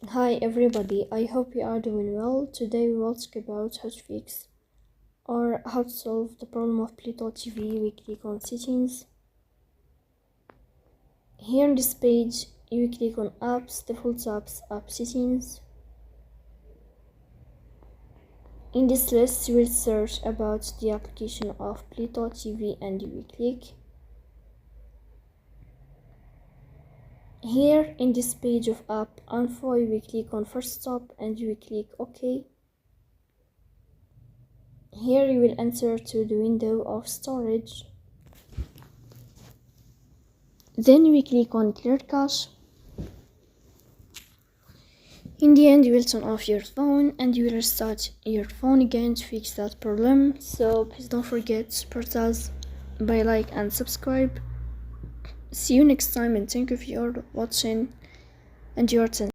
Hi everybody, I hope you are doing well. Today we will talk about how to fix or how to solve the problem of Pluto TV. We click on settings. Here on this page you click on apps, default apps, app settings. In this list you will search about the application of Pluto TV and you will click. Here in this page of app info you will click on first stop and you will click OK. Here you will enter to the window of storage. Then we click on clear cache. In the end you will turn off your phone and you will restart your phone again to fix that problem. So please don't forget to support us by like and subscribe. See you next time and thank you for watching and your attention.